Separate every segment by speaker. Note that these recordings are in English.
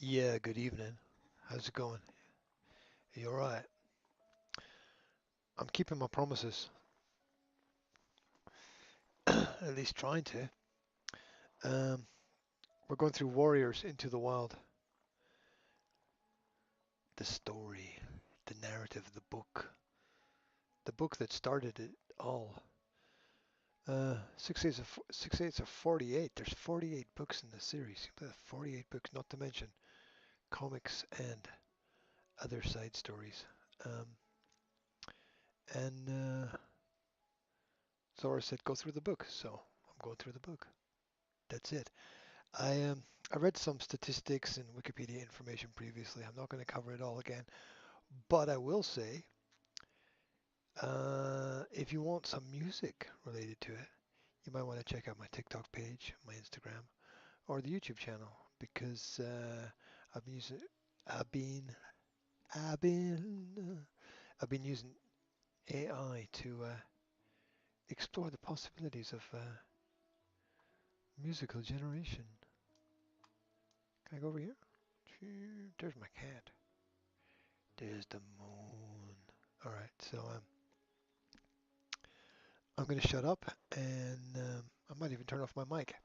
Speaker 1: Yeah, good evening. How's it going? You all right? I'm keeping my promises, at least trying to. Um, we're going through Warriors Into the Wild. The story, the narrative, the book that started it all. 6 of 48. There's 48 books in the series. 48 books, not to mention comics and other side stories. Um, and Zora said, "Go through the book," so I'm going through the book. That's it. I read some statistics and Wikipedia information previously. I'm not going to cover it all again, but I will say, if you want some music related to it, you might want to check out my TikTok page, my Instagram, or the YouTube channel because I've been using, I've been, I've been, I've been using AI to explore the possibilities of musical generation. Can I go over here? There's my cat. There's the moon. All right, so I'm going to shut up and I might even turn off my mic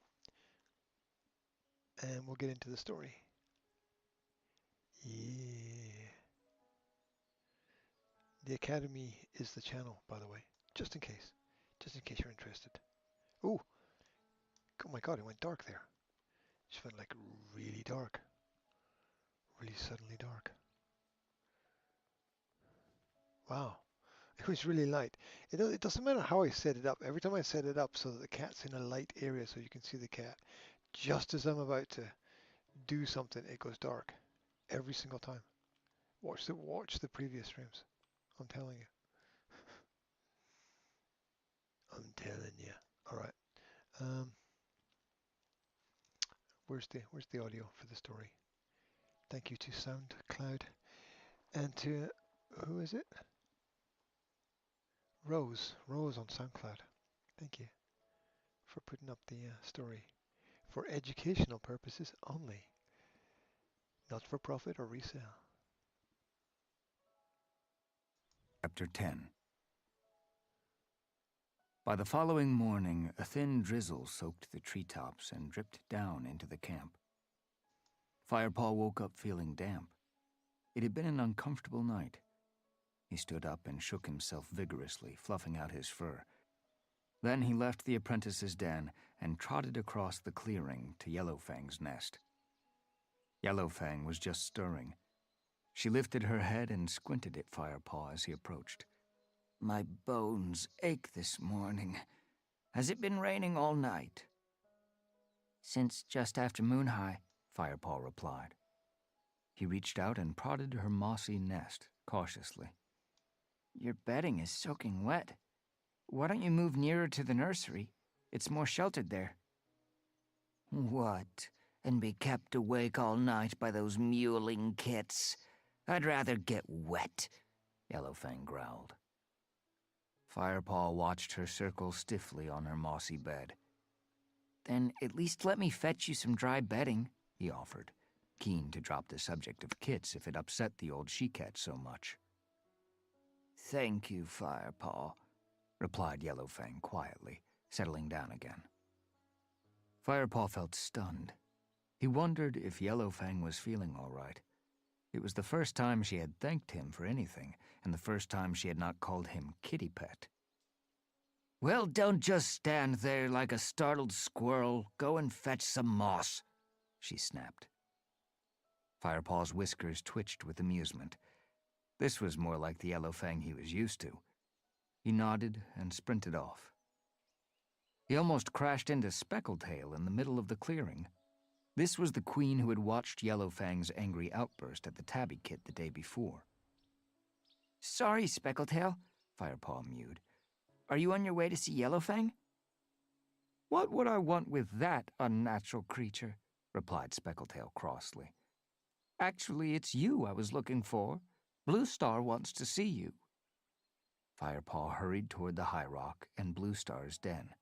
Speaker 1: and we'll get into the story. Yeah. The Academy is the channel, by the way, just in case. Just in case you're interested. Ooh, oh my god, it went dark there. It just went like really dark. Really suddenly dark. Wow. It was really light. It doesn't matter how I set it up. Every time I set it up so that the cat's in a light area so you can see the cat, just as I'm about to do something, it goes dark. Every single time. Watch the previous streams. I'm telling you. I'm telling you. All right. Um, where's the audio for the story? Thank you to SoundCloud and to who is it? Rose on SoundCloud. Thank you for putting up the story for educational purposes only, not for profit or resale.
Speaker 2: Chapter 10. By the following morning, a thin drizzle soaked the treetops and dripped down into the camp. Firepaw woke up feeling damp. It had been an uncomfortable night. He stood up and shook himself vigorously, fluffing out his fur. Then he left the apprentice's den and trotted across the clearing to Yellowfang's nest. Yellowfang was just stirring. She lifted her head and squinted at Firepaw as he approached. "My bones ache this morning. Has it been raining all night?" "Since just after moon high," Firepaw replied. He reached out and prodded her mossy nest cautiously. "Your bedding is soaking wet. Why don't you move nearer to the nursery? It's more sheltered there." "What? And be kept awake all night by those mewling kits? I'd rather get wet," Yellowfang growled. Firepaw watched her circle stiffly on her mossy bed. "Then at least let me fetch you some dry bedding," he offered, keen to drop the subject of kits if it upset the old she-cat so much. "Thank you, Firepaw," replied Yellowfang quietly, settling down again. Firepaw felt stunned. He wondered if Yellowfang was feeling all right. It was the first time she had thanked him for anything, and the first time she had not called him kitty pet. "Well, don't just stand there like a startled squirrel. Go and fetch some moss," she snapped. Firepaw's whiskers twitched with amusement. This was more like the Yellowfang he was used to. He nodded and sprinted off. He almost crashed into Speckletail in the middle of the clearing. This was the queen who had watched Yellowfang's angry outburst at the tabby kit the day before. "Sorry, Speckletail," Firepaw mewed. "Are you on your way to see Yellowfang?" "What would I want with that unnatural creature?" replied Speckletail crossly. "Actually, it's you I was looking for. Bluestar wants to see you." Firepaw hurried toward the high rock and Bluestar's den.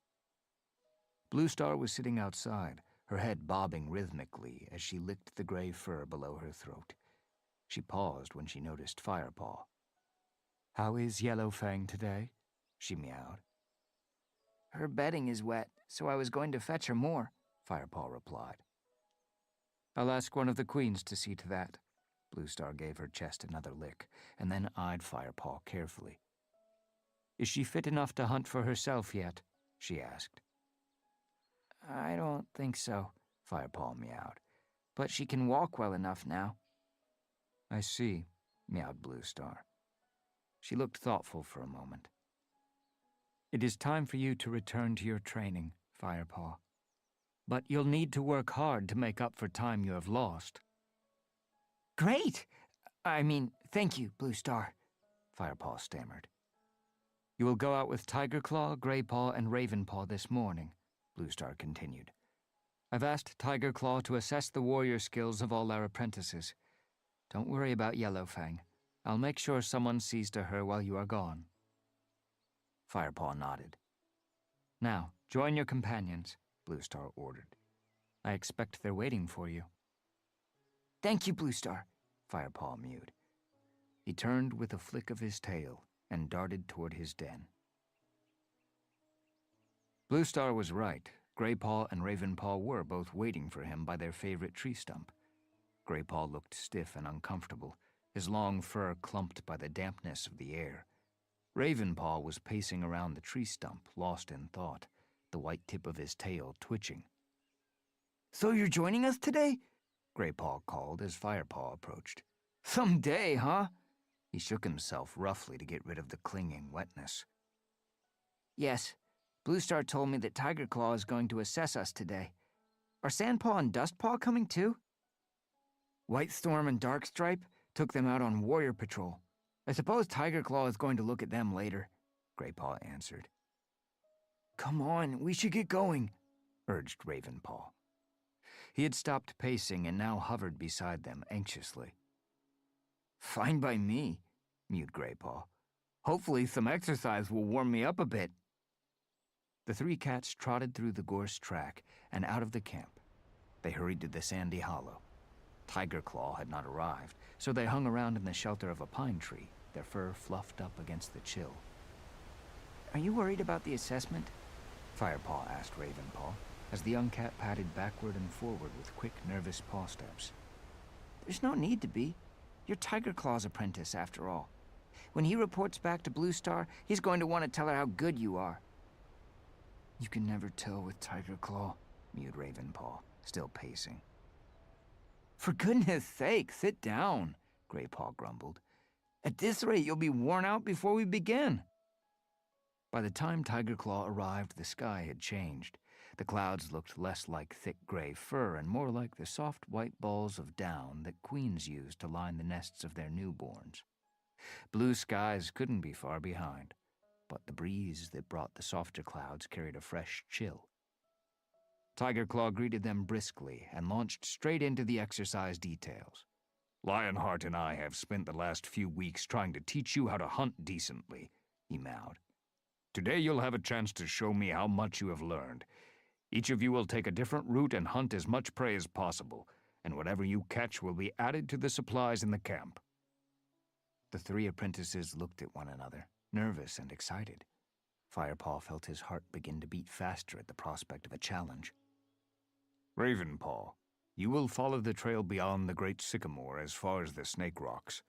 Speaker 2: Bluestar was sitting outside, her head bobbing rhythmically as she licked the gray fur below her throat. She paused when she noticed Firepaw. "How is Yellowfang today?" she meowed. "Her bedding is wet, so I was going to fetch her more," Firepaw replied. "I'll ask one of the queens to see to that." Bluestar gave her chest another lick, and then eyed Firepaw carefully. "Is she fit enough to hunt for herself yet?" she asked. "I don't think so," Firepaw meowed, "but she can walk well enough now." "I see," meowed Bluestar. She looked thoughtful for a moment. "It is time for you to return to your training, Firepaw. But you'll need to work hard to make up for time you have lost." "Great! Thank you, Bluestar," Firepaw stammered. "You will go out with Tigerclaw, Graypaw, and Ravenpaw this morning," Bluestar continued. "I've asked Tigerclaw to assess the warrior skills of all our apprentices. Don't worry about Yellowfang. I'll make sure someone sees to her while you are gone." Firepaw nodded. "Now, join your companions," Bluestar ordered. "I expect they're waiting for you." "Thank you, Bluestar," Firepaw mewed. He turned with a flick of his tail and darted toward his den. Bluestar was right. Graypaw and Ravenpaw were both waiting for him by their favorite tree stump. Graypaw looked stiff and uncomfortable, his long fur clumped by the dampness of the air. Ravenpaw was pacing around the tree stump, lost in thought, the white tip of his tail twitching. "So you're joining us today?" Graypaw called as Firepaw approached. "Some day, huh?" He shook himself roughly to get rid of the clinging wetness. "Yes. Bluestar told me that Tigerclaw is going to assess us today. Are Sandpaw and Dustpaw coming too?" "Whitestorm and Darkstripe took them out on warrior patrol. I suppose Tigerclaw is going to look at them later," Graypaw answered. "Come on, we should get going," urged Ravenpaw. He had stopped pacing and now hovered beside them anxiously. "Fine by me," mewed Graypaw. "Hopefully some exercise will warm me up a bit." The three cats trotted through the gorse track and out of the camp. They hurried to the sandy hollow. Tigerclaw had not arrived, so they hung around in the shelter of a pine tree, their fur fluffed up against the chill. "Are you worried about the assessment?" Firepaw asked Ravenpaw, as the young cat padded backward and forward with quick, nervous paw steps. "There's no need to be. You're Tigerclaw's apprentice, after all. When he reports back to Bluestar, he's going to want to tell her how good you are." "You can never tell with Tigerclaw," mewed Ravenpaw, still pacing. "For goodness sake, sit down," Graypaw grumbled. "At this rate, you'll be worn out before we begin." By the time Tigerclaw arrived, the sky had changed. The clouds looked less like thick gray fur and more like the soft white balls of down that queens use to line the nests of their newborns. Blue skies couldn't be far behind, but the breeze that brought the softer clouds carried a fresh chill. Tigerclaw greeted them briskly and launched straight into the exercise details. "Lionheart and I have spent the last few weeks trying to teach you how to hunt decently," he mowed. "Today you'll have a chance to show me how much you have learned. Each of you will take a different route and hunt as much prey as possible, and whatever you catch will be added to the supplies in the camp." The three apprentices looked at one another, nervous and excited. Firepaw felt his heart begin to beat faster at the prospect of a challenge. "Ravenpaw, you will follow the trail beyond the great sycamore as far as the snake rocks.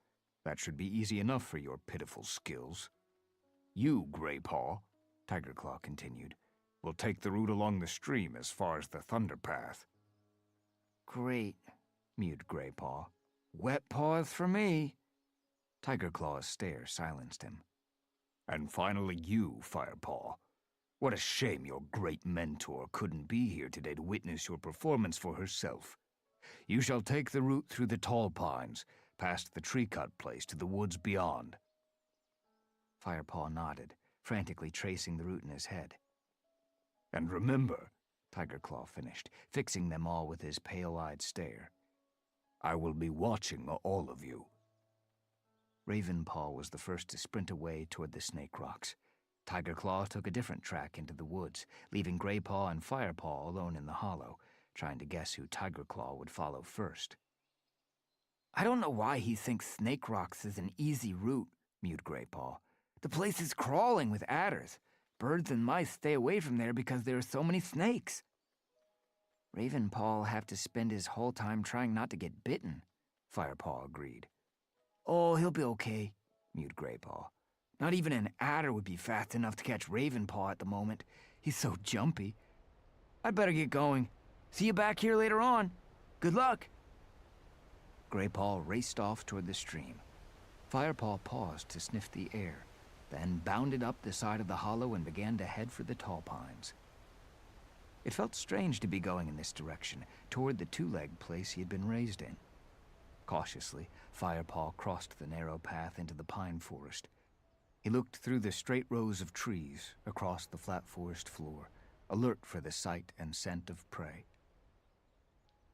Speaker 2: That should be easy enough for your pitiful skills. You, Graypaw," Tigerclaw continued, "will take the route along the stream as far as the Thunder Path." "Great," mewed Graypaw. "Wet paws for me." Tigerclaw's stare silenced him. "And finally you, Firepaw. What a shame your great mentor couldn't be here today to witness your performance for herself. You shall take the route through the tall pines, past the tree-cut place to the woods beyond." Firepaw nodded, frantically tracing the route in his head. "And remember," Tigerclaw finished, fixing them all with his pale-eyed stare, "I will be watching all of you." Ravenpaw was the first to sprint away toward the snake rocks. Tigerclaw took a different track into the woods, leaving Graypaw and Firepaw alone in the hollow, trying to guess who Tiger Claw would follow first. "I don't know why he thinks Snake Rocks is an easy route," mewed Grey Paw. "The place is crawling with adders. Birds and mice stay away from there because there are so many snakes." "Raven Paw'll have to spend his whole time trying not to get bitten," Firepaw agreed. "Oh, he'll be okay," mewed Grey Paw. "Not even an adder would be fast enough to catch Raven Paw at the moment. He's so jumpy. I'd better get going. See you back here later on. Good luck." Grey Paw raced off toward the stream. Firepaw paused to sniff the air, then bounded up the side of the hollow and began to head for the tall pines. It felt strange to be going in this direction, toward the two-legged place he had been raised in. Cautiously, Firepaw crossed the narrow path into the pine forest. He looked through the straight rows of trees, across the flat forest floor, alert for the sight and scent of prey.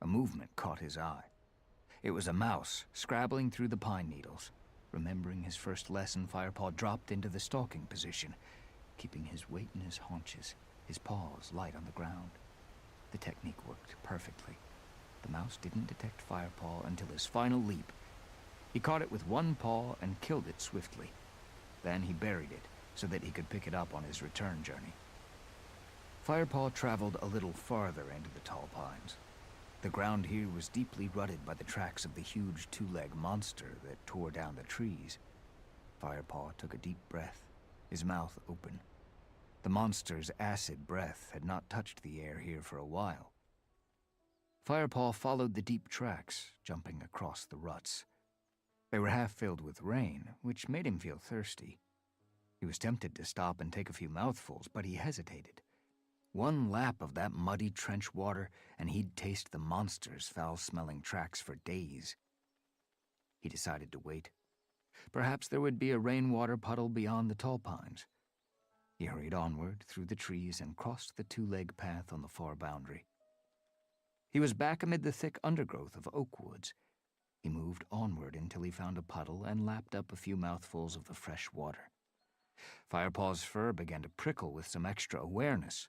Speaker 2: A movement caught his eye. It was a mouse, scrabbling through the pine needles. Remembering his first lesson, Firepaw dropped into the stalking position, keeping his weight in his haunches, his paws light on the ground. The technique worked perfectly. The mouse didn't detect Firepaw until his final leap. He caught it with one paw and killed it swiftly. Then he buried it so that he could pick it up on his return journey. Firepaw traveled a little farther into the tall pines. The ground here was deeply rutted by the tracks of the huge two-legged monster that tore down the trees. Firepaw took a deep breath, his mouth open. The monster's acid breath had not touched the air here for a while. Firepaw followed the deep tracks, jumping across the ruts. They were half filled with rain, which made him feel thirsty. He was tempted to stop and take a few mouthfuls, but he hesitated. One lap of that muddy trench water, and he'd taste the monster's foul-smelling tracks for days. He decided to wait. Perhaps there would be a rainwater puddle beyond the tall pines. He hurried onward through the trees and crossed the two-leg path on the far boundary. He was back amid the thick undergrowth of oak woods. He moved onward until he found a puddle and lapped up a few mouthfuls of the fresh water. Firepaw's fur began to prickle with some extra awareness.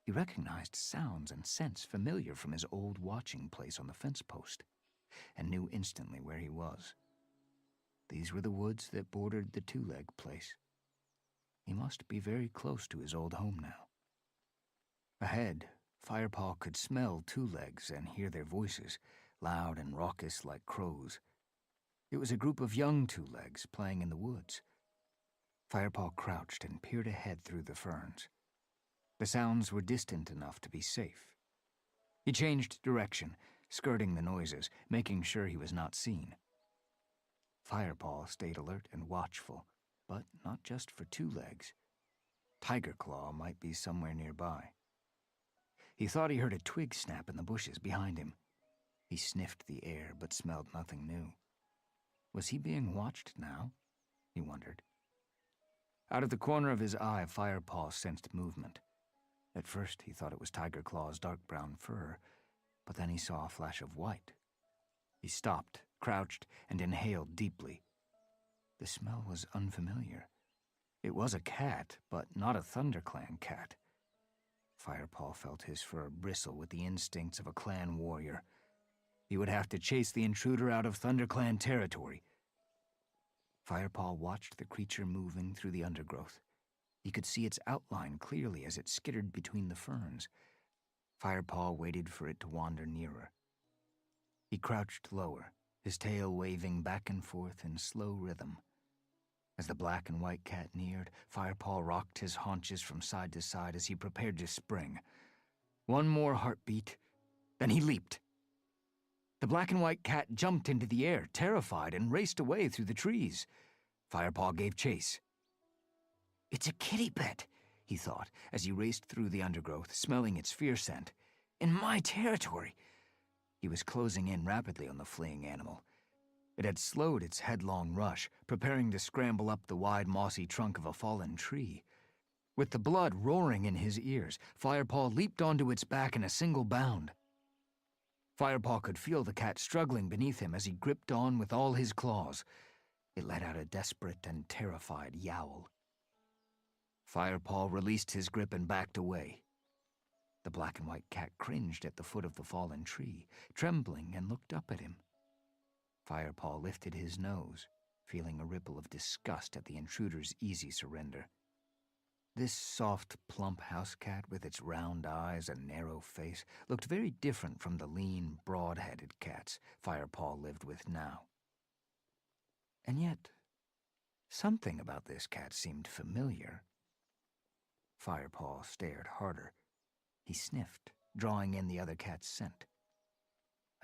Speaker 2: He recognized sounds and scents familiar from his old watching place on the fence post, and knew instantly where he was. These were the woods that bordered the two-leg place. He must be very close to his old home now. Ahead, Firepaw could smell two-legs and hear their voices, loud and raucous like crows. It was a group of young two-legs playing in the woods. Firepaw crouched and peered ahead through the ferns. The sounds were distant enough to be safe. He changed direction, skirting the noises, making sure he was not seen. Firepaw stayed alert and watchful, but not just for two legs. Tiger Claw might be somewhere nearby. He thought he heard a twig snap in the bushes behind him. He sniffed the air, but smelled nothing new. Was he being watched now? He wondered. Out of the corner of his eye, Firepaw sensed movement. At first, he thought it was Tiger Claw's dark brown fur, but then he saw a flash of white. He stopped, crouched, and inhaled deeply. The smell was unfamiliar. It was a cat, but not a ThunderClan cat. Firepaw felt his fur bristle with the instincts of a clan warrior. He would have to chase the intruder out of ThunderClan territory. Firepaw watched the creature moving through the undergrowth. He could see its outline clearly as it skittered between the ferns. Firepaw waited for it to wander nearer. He crouched lower, his tail waving back and forth in slow rhythm. As the black and white cat neared, Firepaw rocked his haunches from side to side as he prepared to spring. One more heartbeat, then he leaped. The black and white cat jumped into the air, terrified, and raced away through the trees. Firepaw gave chase. "It's a kitty pet," he thought, as he raced through the undergrowth, smelling its fear scent. "In my territory." He was closing in rapidly on the fleeing animal. It had slowed its headlong rush, preparing to scramble up the wide, mossy trunk of a fallen tree. With the blood roaring in his ears, Firepaw leaped onto its back in a single bound. Firepaw could feel the cat struggling beneath him as he gripped on with all his claws. It let out a desperate and terrified yowl. Firepaw released his grip and backed away. The black and white cat cringed at the foot of the fallen tree, trembling, and looked up at him. Firepaw lifted his nose, feeling a ripple of disgust at the intruder's easy surrender. This soft, plump house cat with its round eyes and narrow face looked very different from the lean, broad-headed cats Firepaw lived with now. And yet, something about this cat seemed familiar. Firepaw stared harder. He sniffed, drawing in the other cat's scent.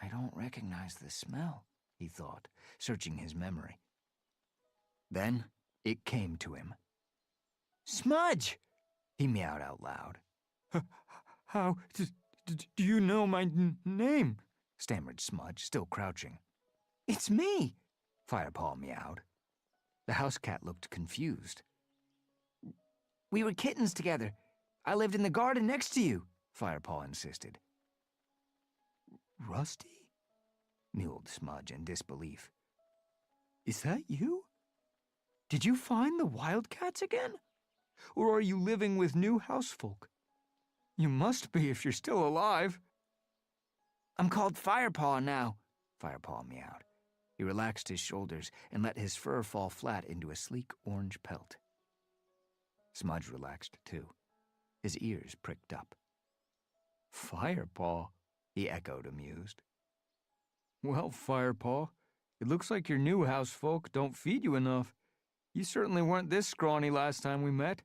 Speaker 2: I don't recognize the smell, he thought, searching his memory. Then it came to him. Smudge! He meowed out loud. How do you know my name? Stammered Smudge, still crouching. It's me, Firepaw meowed. The house cat looked confused. We were kittens together. I lived in the garden next to you, Firepaw insisted. Rusty? Mewed Smudge in disbelief. Is that you? Did you find the wildcats again? Or are you living with new housefolk? You must be if you're still alive. I'm called Firepaw now, Firepaw meowed. He relaxed his shoulders and let his fur fall flat into a sleek orange pelt. Smudge relaxed too. His ears pricked up. Firepaw, he echoed, amused. Well, Firepaw, it looks like your new housefolk don't feed you enough. You certainly weren't this scrawny last time we met.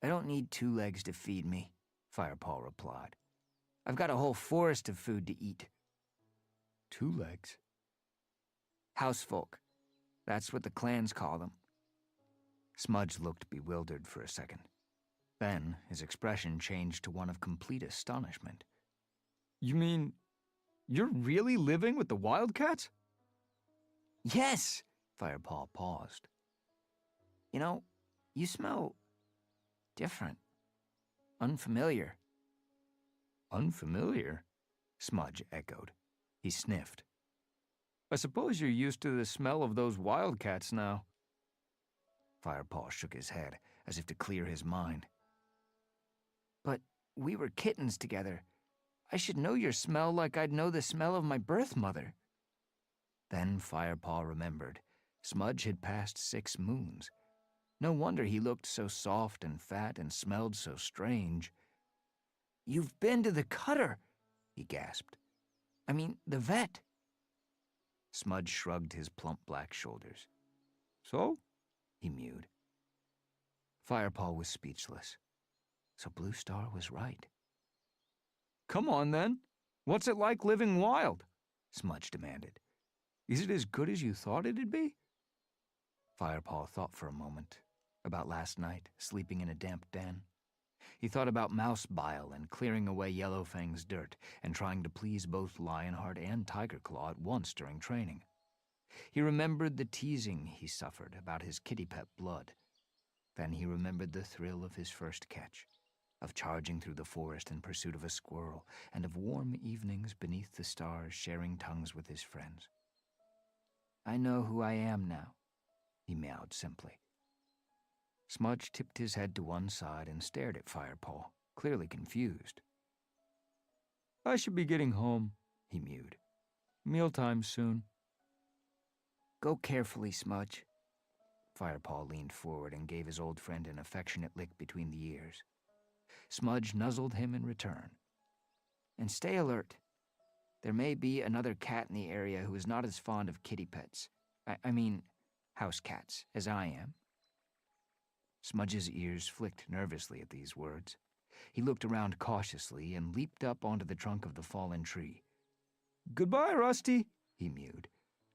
Speaker 2: I don't need 2 legs to feed me, Firepaw replied. I've got a whole forest of food to eat. 2 legs? Housefolk. That's what the clans call them. Smudge looked bewildered for a second. Then his expression changed to one of complete astonishment. You mean you're really living with the wildcats? Yes, Firepaw paused. You know, you smell different, unfamiliar. Unfamiliar? Smudge echoed. He sniffed. I suppose you're used to the smell of those wildcats now. Firepaw shook his head, as if to clear his mind. But we were kittens together. I should know your smell like I'd know the smell of my birth mother. Then Firepaw remembered. Smudge had passed 6 moons. No wonder he looked so soft and fat and smelled so strange. You've been to the cutter, he gasped. I mean, the vet. Smudge shrugged his plump black shoulders. So? He mewed. Firepaw was speechless. So Blue Star was right. Come on, then. What's it like living wild? Smudge demanded. Is it as good as you thought it'd be? Firepaw thought for a moment. About last night, sleeping in a damp den. He thought about mouse bile and clearing away Yellowfang's dirt and trying to please both Lionheart and Tigerclaw at once during training. He remembered the teasing he suffered about his kitty pet blood. Then he remembered the thrill of his first catch, of charging through the forest in pursuit of a squirrel, and of warm evenings beneath the stars sharing tongues with his friends. I know who I am now, he meowed simply. Smudge tipped his head to one side and stared at Firepaw, clearly confused. I should be getting home, he mewed. Mealtime soon. Go carefully, Smudge. Firepaw leaned forward and gave his old friend an affectionate lick between the ears. Smudge nuzzled him in return. And stay alert. There may be another cat in the area who is not as fond of kitty pets. I mean, house cats, as I am. Smudge's ears flicked nervously at these words. He looked around cautiously and leaped up onto the trunk of the fallen tree. Goodbye, Rusty, he mewed.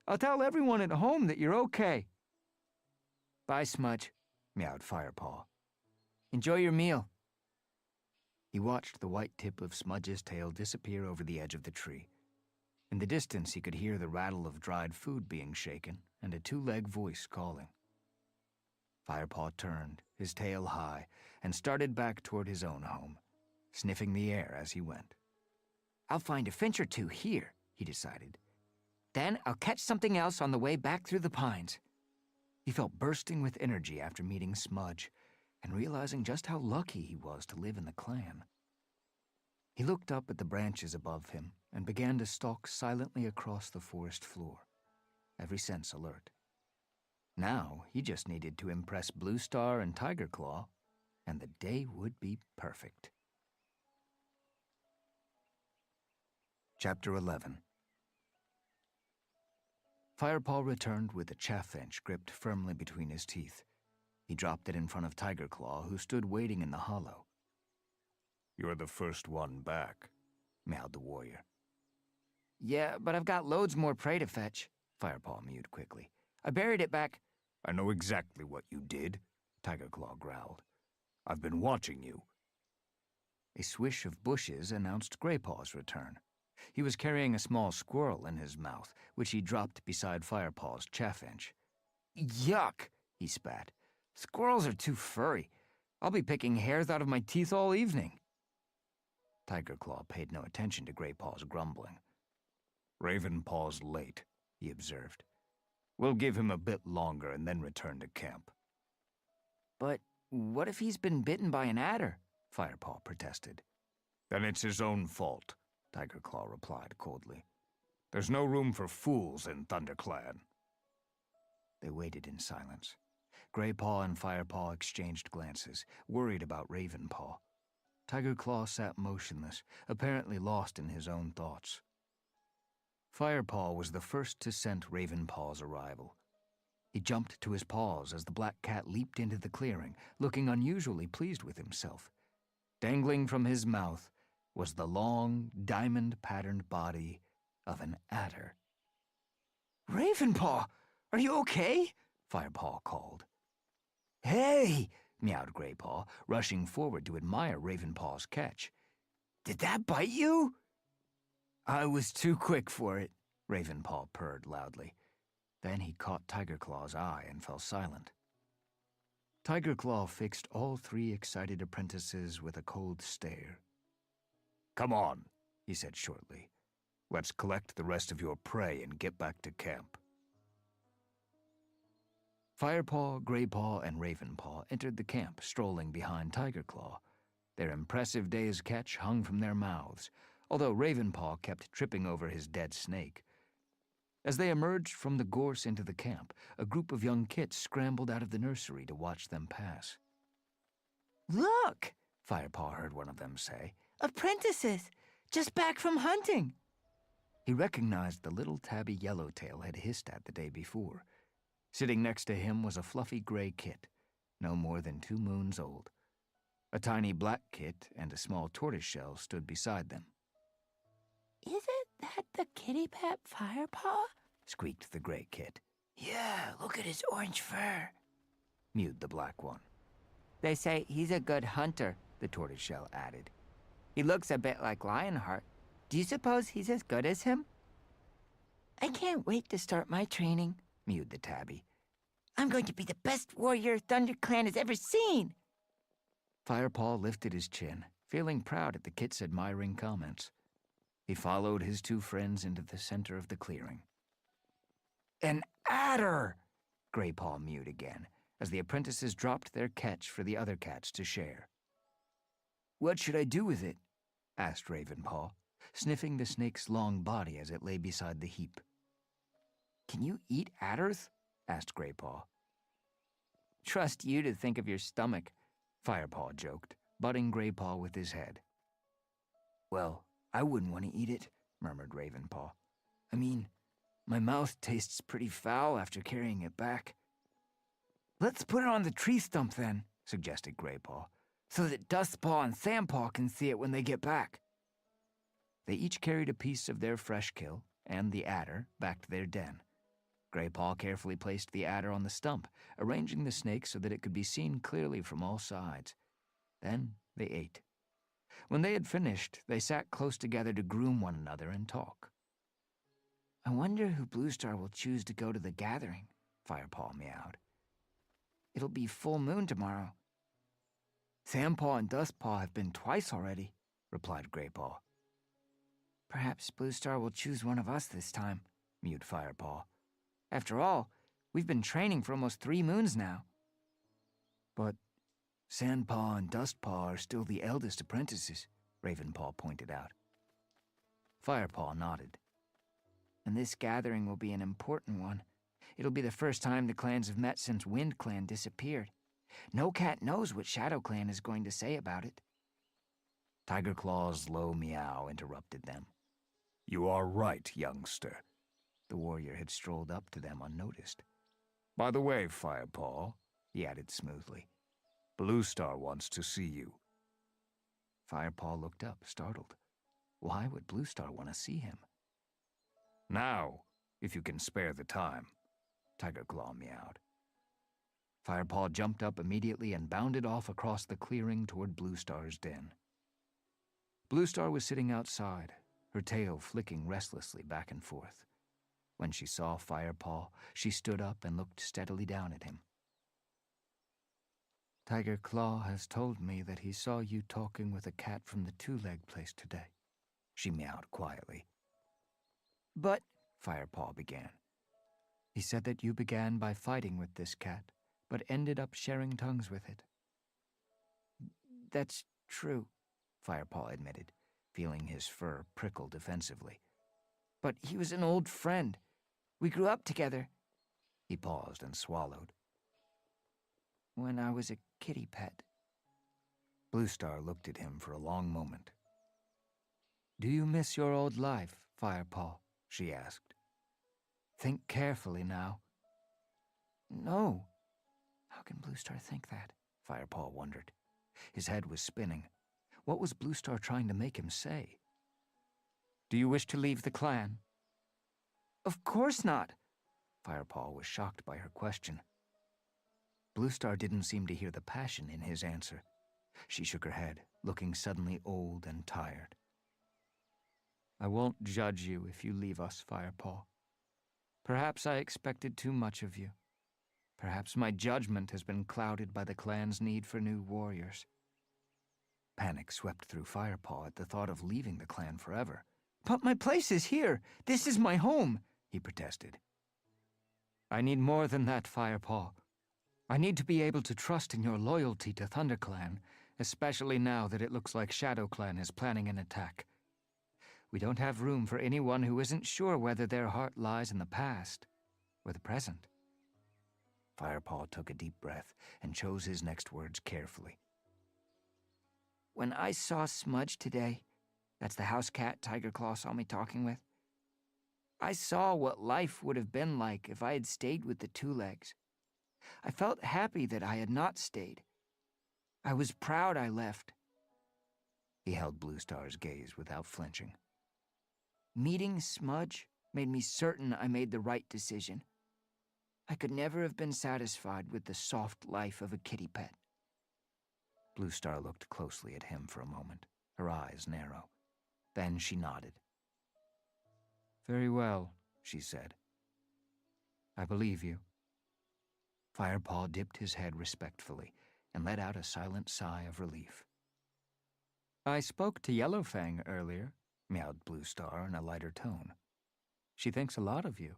Speaker 2: I'll tell everyone at home that you're okay. Bye, Smudge, meowed Firepaw. Enjoy your meal. He watched the white tip of Smudge's tail disappear over the edge of the tree. In the distance, he could hear the rattle of dried food being shaken and a 2-leg voice calling. Firepaw turned, his tail high, and started back toward his own home, sniffing the air as he went. I'll find a finch or 2 here, he decided. Then I'll catch something else on the way back through the pines. He felt bursting with energy after meeting Smudge and realizing just how lucky he was to live in the clan. He looked up at the branches above him and began to stalk silently across the forest floor, every sense alert. Now he just needed to impress Blue Star and Tiger Claw, and the day would be perfect. Chapter 11. Firepaw returned with a chaffinch gripped firmly between his teeth. He dropped it in front of Tiger Claw, who stood waiting in the hollow. "You're the first one back," meowed the warrior. "Yeah, but I've got loads more prey to fetch," Firepaw mewed quickly. "I buried it back—" "I know exactly what you did," Tiger Claw growled. "I've been watching you." A swish of bushes announced Graypaw's return. He was carrying a small squirrel in his mouth, which he dropped beside Firepaw's chaffinch. "Yuck," he spat. "Squirrels are too furry. I'll be picking hairs out of my teeth all evening." Tiger Claw paid no attention to Graypaw's grumbling. "Ravenpaw's late," he observed. "We'll give him a bit longer and then return to camp." "But what if he's been bitten by an adder?" Firepaw protested. "Then it's his own fault," Tiger Claw replied coldly. "There's no room for fools in ThunderClan." They waited in silence. Graypaw and Firepaw exchanged glances, worried about Ravenpaw. Tiger Claw sat motionless, apparently lost in his own thoughts. Firepaw was the first to scent Ravenpaw's arrival. He jumped to his paws as the black cat leaped into the clearing, looking unusually pleased with himself. Dangling from his mouth was the long, diamond-patterned body of an adder. "Ravenpaw, are you okay?" Firepaw called. "Hey!" meowed Graypaw, rushing forward to admire Ravenpaw's catch. "Did that bite you?" "I was too quick for it," Ravenpaw purred loudly. Then he caught Tiger Claw's eye and fell silent. Tiger Claw fixed all three excited apprentices with a cold stare. "Come on," he said shortly. "Let's collect the rest of your prey and get back to camp." Firepaw, Graypaw, and Ravenpaw entered the camp, strolling behind Tiger Claw. Their impressive day's catch hung from their mouths, although Ravenpaw kept tripping over his dead snake. As they emerged from the gorse into the camp, a group of young kits scrambled out of the nursery to watch them pass. "Look!" Firepaw heard one of them say. "Apprentices! Just back from hunting!" He recognized the little tabby Yellowtail had hissed at the day before. Sitting next to him was a fluffy gray kit, no more than 2 moons old. A tiny black kit and a small tortoiseshell stood beside them. "Isn't that the kitty pet Firepaw?" squeaked the gray kit. "Yeah, look at his orange fur," mewed the black one. "They say he's a good hunter," the tortoiseshell added. "He looks a bit like Lionheart. Do you suppose he's as good as him?" "I can't wait to start my training," mewed the tabby. "I'm going to be the best warrior ThunderClan has ever seen." Firepaw lifted his chin, feeling proud at the kit's admiring comments. He followed his 2 friends into the center of the clearing. "An adder!" Graypaw mewed again, as the apprentices dropped their catch for the other cats to share. "What should I do with it?" asked Ravenpaw, sniffing the snake's long body as it lay beside the heap. "Can you eat adders?" asked Graypaw. "Trust you to think of your stomach," Firepaw joked, butting Graypaw with his head. "Well, I wouldn't want to eat it," murmured Ravenpaw. "I mean, my mouth tastes pretty foul after carrying it back." "Let's put it on the tree stump then," suggested Graypaw, "so that Dustpaw and Sandpaw can see it when they get back." They each carried a piece of their fresh kill and the adder back to their den. Graypaw carefully placed the adder on the stump, arranging the snake so that it could be seen clearly from all sides. Then they ate. When they had finished, they sat close together to groom one another and talk. "I wonder who Bluestar will choose to go to the gathering," Firepaw meowed. "It'll be full moon tomorrow." "Sandpaw and Dustpaw have been twice already," replied Graypaw. "Perhaps Bluestar will choose one of us this time," mewed Firepaw. "After all, we've been training for almost 3 moons now." "But Sandpaw and Dustpaw are still the eldest apprentices," Ravenpaw pointed out. Firepaw nodded. And this gathering will be an important one. It'll be the first time the clans have met since Wind Clan disappeared. No cat knows what Shadow Clan is going to say about it. Tiger Claw's low meow interrupted them. You are right, youngster. The warrior had strolled up to them unnoticed. By the way, Firepaw, he added smoothly, Blue Star wants to see you. Firepaw looked up, startled. Why would Blue Star want to see him? Now, if you can spare the time, Tiger Claw meowed. Firepaw jumped up immediately and bounded off across the clearing toward Blue Star's den. Blue Star was sitting outside, her tail flicking restlessly back and forth. When she saw Firepaw, she stood up and looked steadily down at him. Tiger Claw has told me that he saw you talking with a cat from the two-leg place today, she meowed quietly. But, Firepaw began. He said that you began by fighting with this cat, but ended up sharing tongues with it. That's true, Firepaw admitted, feeling his fur prickle defensively. But he was an old friend. We grew up together. He paused and swallowed. When I was a kitty pet. Blue Star looked at him for a long moment. Do you miss your old life, Firepaw? She asked. Think carefully now. No. How can Blue Star think that? Firepaw wondered. His head was spinning. What was Blue Star trying to make him say? Do you wish to leave the clan? Of course not. Firepaw was shocked by her question. Blue Star didn't seem to hear the passion in his answer. She shook her head, looking suddenly old and tired. I won't judge you if you leave us, Firepaw. Perhaps I expected too much of you. Perhaps my judgment has been clouded by the clan's need for new warriors. Panic swept through Firepaw at the thought of leaving the clan forever. But my place is here. This is my home, he protested. I need more than that, Firepaw. I need to be able to trust in your loyalty to ThunderClan, especially now that it looks like ShadowClan is planning an attack. We don't have room for anyone who isn't sure whether their heart lies in the past or the present. Firepaw took a deep breath and chose his next words carefully. When I saw Smudge today, that's the house cat Tiger Claw saw me talking with, I saw what life would have been like if I had stayed with the two legs. I felt happy that I had not stayed. I was proud I left. He held Blue Star's gaze without flinching. Meeting Smudge made me certain I made the right decision. I could never have been satisfied with the soft life of a kitty pet. Blue Star looked closely at him for a moment, her eyes narrow. Then she nodded. Very well, she said. I believe you. Firepaw dipped his head respectfully and let out a silent sigh of relief. I spoke to Yellowfang earlier, meowed Blue Star in a lighter tone. She thinks a lot of you.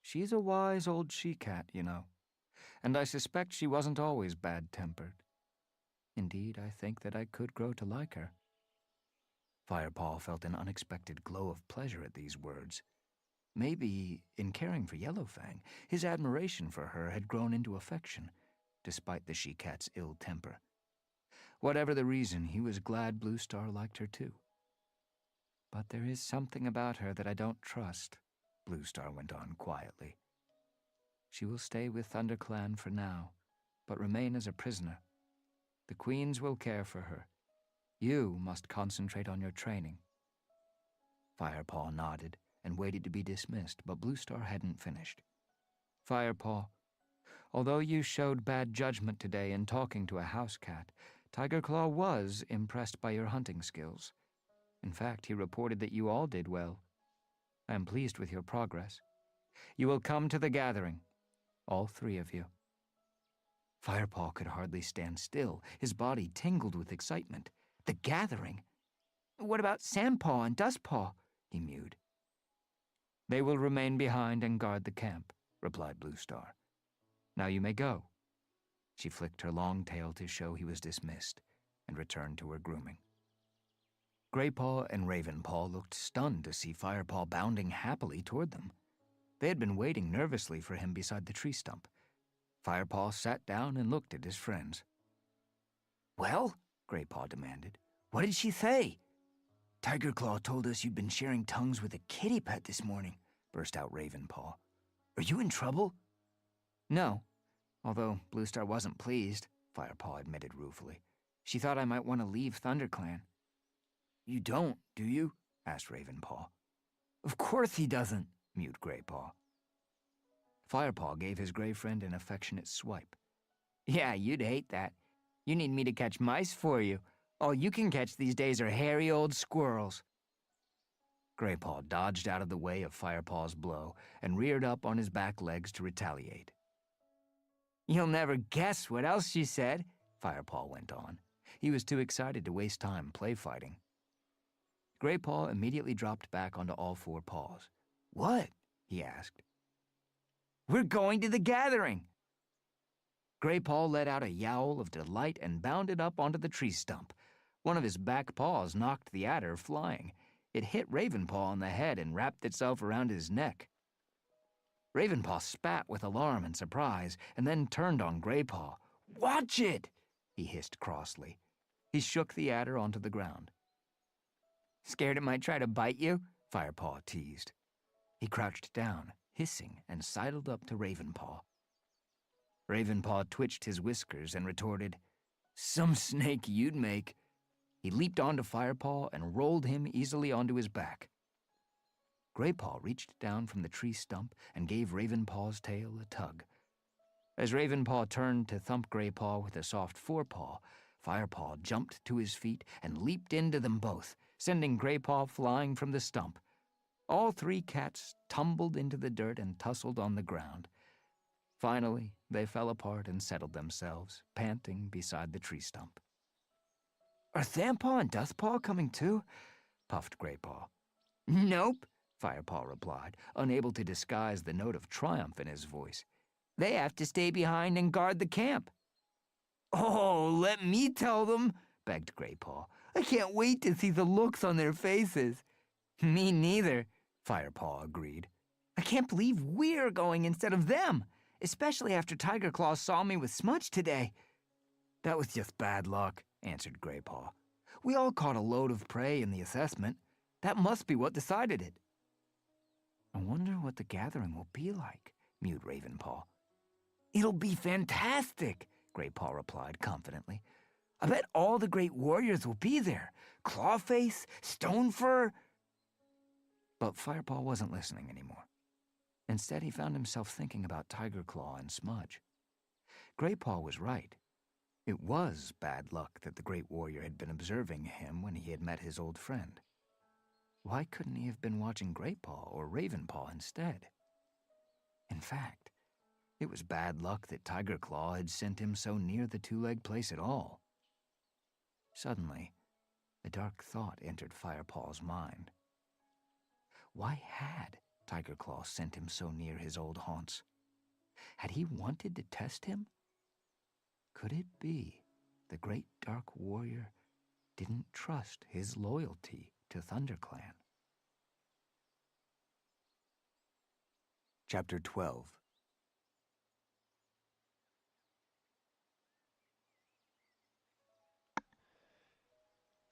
Speaker 2: She's a wise old she-cat, you know, and I suspect she wasn't always bad-tempered. Indeed, I think that I could grow to like her. Firepaw felt an unexpected glow of pleasure at these words. Maybe, in caring for Yellowfang, his admiration for her had grown into affection, despite the she-cat's ill temper. Whatever the reason, he was glad Blue Star liked her too. But there is something about her that I don't trust, Blue Star went on quietly. She will stay with ThunderClan for now, but remain as a prisoner. The queens will care for her. You must concentrate on your training. Firepaw nodded and waited to be dismissed, but Blue Star hadn't finished. Firepaw, although you showed bad judgment today in talking to a house cat, Tiger Claw was impressed by your hunting skills. In fact, he reported that you all did well. I am pleased with your progress. You will come to the gathering, all three of you. Firepaw could hardly stand still. His body tingled with excitement. The gathering? What about Sandpaw and Dustpaw? He mewed. They will remain behind and guard the camp, replied Blue Star. Now you may go. She flicked her long tail to show he was dismissed and returned to her grooming. Graypaw and Ravenpaw looked stunned to see Firepaw bounding happily toward them. They had been waiting nervously for him beside the tree stump. Firepaw sat down and looked at his friends. "Well?" Graypaw demanded. "What did she say?" "Tigerclaw told us you'd been sharing tongues with a kitty pet this morning," burst out Ravenpaw. "Are you in trouble?" "No, although Bluestar wasn't pleased," Firepaw admitted ruefully. "She thought I might want to leave ThunderClan." "You don't, do you?" asked Ravenpaw. "Of course he doesn't," mewed Graypaw. Firepaw gave his gray friend an affectionate swipe. "Yeah, you'd hate that. You need me to catch mice for you. All you can catch these days are hairy old squirrels." Graypaw dodged out of the way of Firepaw's blow and reared up on his back legs to retaliate. "You'll never guess what else she said," Firepaw went on. He was too excited to waste time play fighting. Graypaw immediately dropped back onto all four paws. "What?" he asked. "We're going to the gathering." Graypaw let out a yowl of delight and bounded up onto the tree stump. One of his back paws knocked the adder flying. It hit Ravenpaw on the head and wrapped itself around his neck. Ravenpaw spat with alarm and surprise and then turned on Graypaw. "Watch it!" he hissed crossly. He shook the adder onto the ground. "Scared it might try to bite you?" Firepaw teased. He crouched down, hissing, and sidled up to Ravenpaw. Ravenpaw twitched his whiskers and retorted, "Some snake you'd make." He leaped onto Firepaw and rolled him easily onto his back. Graypaw reached down from the tree stump and gave Ravenpaw's tail a tug. As Ravenpaw turned to thump Graypaw with a soft forepaw, Firepaw jumped to his feet and leaped into them both, sending Graypaw flying from the stump. All three cats tumbled into the dirt and tussled on the ground. Finally, they fell apart and settled themselves, panting beside the tree stump. "Are Thampaw and Dustpaw coming too?" puffed Graypaw. "Nope," Firepaw replied, unable to disguise the note of triumph in his voice. "They have to stay behind and guard the camp." "Oh, let me tell them," begged Graypaw. "I can't wait to see the looks on their faces." "Me neither," Firepaw agreed. "I can't believe we're going instead of them, especially after Tigerclaw saw me with Smudge today." "That was just bad luck," answered Graypaw. "We all caught a load of prey in the assessment. That must be what decided it." "I wonder what the gathering will be like," mewed Ravenpaw. "It'll be fantastic," Graypaw replied confidently. "I bet all the great warriors will be there. Clawface, Stonefur." But Firepaw wasn't listening anymore. Instead, he found himself thinking about Tigerclaw and Smudge. Graypaw was right. It was bad luck that the great warrior had been observing him when he had met his old friend. Why couldn't he have been watching Graypaw or Ravenpaw instead? In fact, it was bad luck that Tigerclaw had sent him so near the two-leg place at all. Suddenly, a dark thought entered Firepaw's mind. Why had Tigerclaw sent him so near his old haunts? Had he wanted to test him? Could it be the great dark warrior didn't trust his loyalty to ThunderClan? Chapter 12.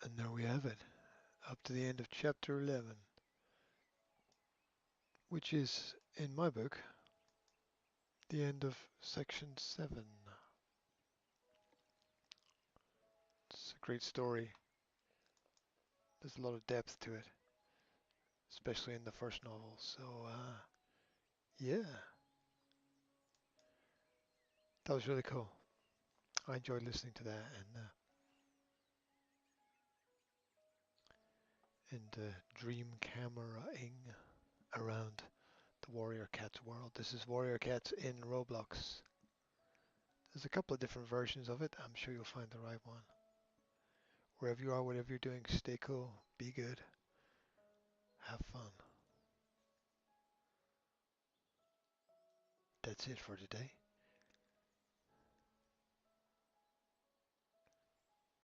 Speaker 1: And there we have it, up to the end of chapter 11, which is, in my book, the end of section 7. It's a great story. There's a lot of depth to it, especially in the first novel. So, yeah, that was really cool. I enjoyed listening to that and dream cameraing around the Warrior Cats world. This is Warrior Cats in Roblox. There's a couple of different versions of it. I'm sure you'll find the right one. Wherever you are, whatever you're doing, stay cool, be good, have fun. That's it for today.